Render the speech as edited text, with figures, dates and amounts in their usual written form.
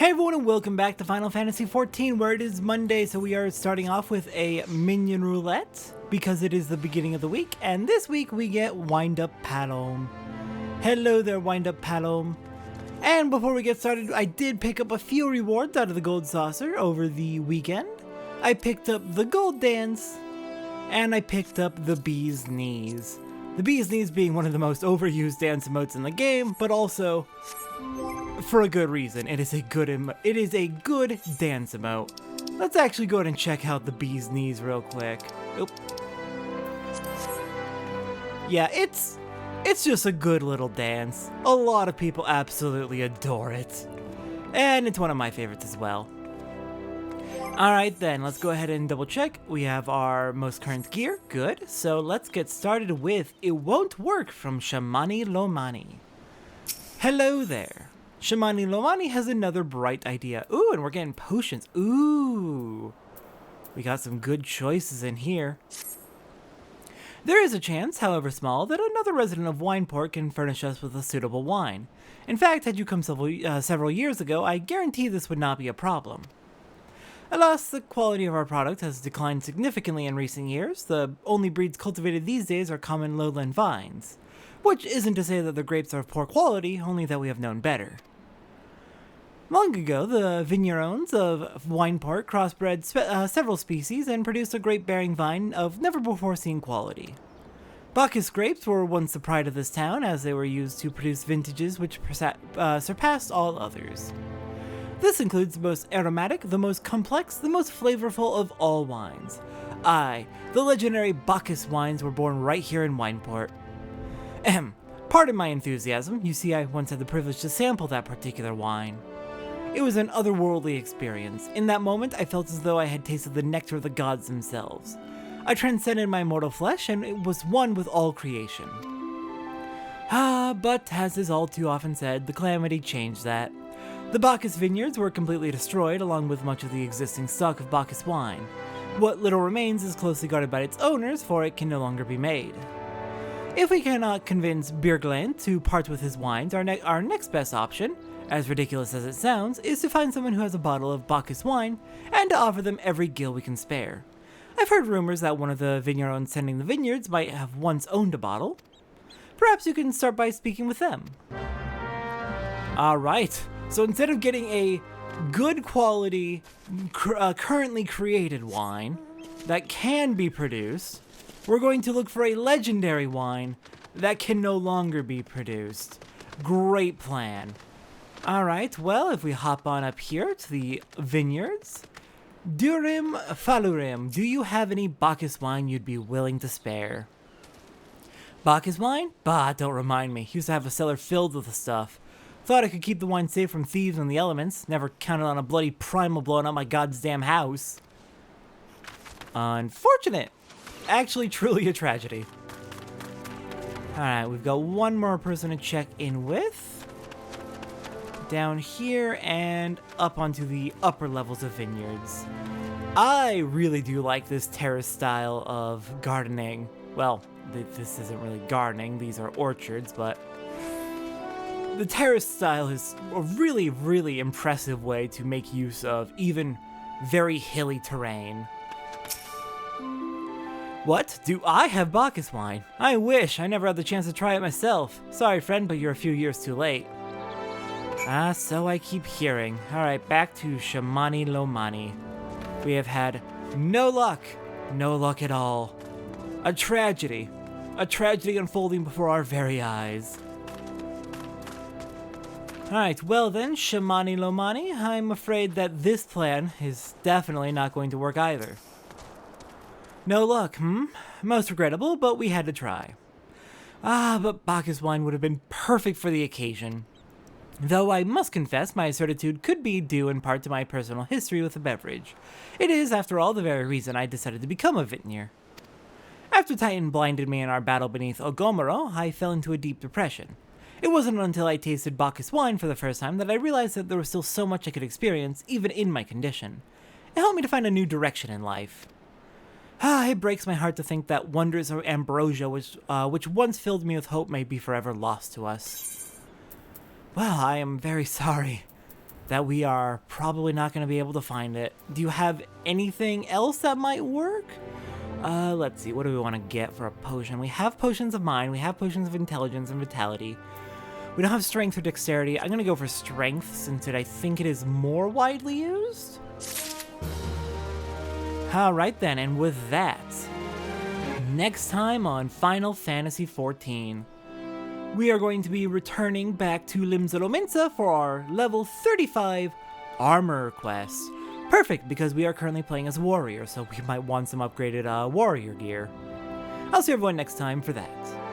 Hey everyone and welcome back to Final Fantasy XIV, where it is Monday, so we are starting off with a minion roulette because it is the beginning of the week, and this week we get Wind Up Palom. Hello there, Wind Up Palom. And before we get started, I did pick up a few rewards out of the gold saucer over the weekend. I picked up the gold dance, and I picked up the bee's knees. The bee's knees being one of the most overused dance emotes in the game, but also for a good reason. It is a good dance emote. Let's actually go ahead and check out the bee's knees real quick. Oop. Yeah, it's just a good little dance. A lot of people absolutely adore it. And it's one of my favorites as well. Alright then, let's go ahead and double check. We have our most current gear. Good. So let's get started with It Won't Work from Shamani Lohmani. Hello there. Shamani Lohmani has another bright idea. Ooh, and we're getting potions. Ooh. We got some good choices in here. There is a chance, however small, that another resident of Wineport can furnish us with a suitable wine. In fact, had you come several years ago, I guarantee this would not be a problem. Alas, the quality of our product has declined significantly in recent years. The only breeds cultivated these days are common lowland vines. Which isn't to say that the grapes are of poor quality, only that we have known better. Long ago, the vignerons of Wineport crossbred several species and produced a grape-bearing vine of never-before-seen quality. Bacchus grapes were once the pride of this town, as they were used to produce vintages which surpassed all others. This includes the most aromatic, the most complex, the most flavorful of all wines. Aye, the legendary Bacchus wines were born right here in Wineport. Pardon my enthusiasm, you see I once had the privilege to sample that particular wine. It was an otherworldly experience. In that moment, I felt as though I had tasted the nectar of the gods themselves. I transcended my mortal flesh and it was one with all creation. But as is all too often said, the calamity changed that. The Bacchus vineyards were completely destroyed, along with much of the existing stock of Bacchus wine. What little remains is closely guarded by its owners, for it can no longer be made. If we cannot convince Birgland to part with his wines, our next best option, as ridiculous as it sounds, is to find someone who has a bottle of Bacchus wine and to offer them every gil we can spare. I've heard rumors that one of the vignerons tending the vineyards might have once owned a bottle. Perhaps you can start by speaking with them. Alright, so instead of getting a good quality, currently created wine that can be produced, we're going to look for a legendary wine that can no longer be produced. Great plan. Alright, well, if we hop on up here to the vineyards. Durim Falurim, do you have any Bacchus wine you'd be willing to spare? Bacchus wine? Bah, don't remind me. Used to have a cellar filled with the stuff. Thought I could keep the wine safe from thieves and the elements. Never counted on a bloody primal blowing up my goddamn house. Unfortunate. Actually, truly a tragedy. Alright, we've got one more person to check in with. Down here and up onto the upper levels of vineyards. I really do like this terrace style of gardening. Well, this isn't really gardening, these are orchards, but the terrace style is a really, really impressive way to make use of even very hilly terrain. What? Do I have Bacchus wine? I wish. I never had the chance to try it myself. Sorry, friend, but you're a few years too late. So I keep hearing. Alright, back to Shamani Lohmani. We have had no luck. No luck at all. A tragedy. A tragedy unfolding before our very eyes. Alright, well then, Shamani Lohmani, I'm afraid that this plan is definitely not going to work either. No luck, Most regrettable, but we had to try. But Bacchus wine would have been perfect for the occasion. Though I must confess my certitude could be due in part to my personal history with the beverage. It is, after all, the very reason I decided to become a vintner. After Titan blinded me in our battle beneath Ogomoro, I fell into a deep depression. It wasn't until I tasted Bacchus wine for the first time that I realized that there was still so much I could experience, even in my condition. It helped me to find a new direction in life. It breaks my heart to think that wondrous ambrosia which once filled me with hope may be forever lost to us. Well, I am very sorry. that we are probably not going to be able to find it. Do you have anything else that might work? Let's see, what do we want to get for a potion? We have potions of mind, we have potions of intelligence and vitality. We don't have strength or dexterity. I'm going to go for strength since I think it is more widely used. Alright then, and with that, next time on Final Fantasy XIV, we are going to be returning back to Limsa for our level 35 armor quest. Perfect, because we are currently playing as warrior, so we might want some upgraded warrior gear. I'll see everyone next time for that.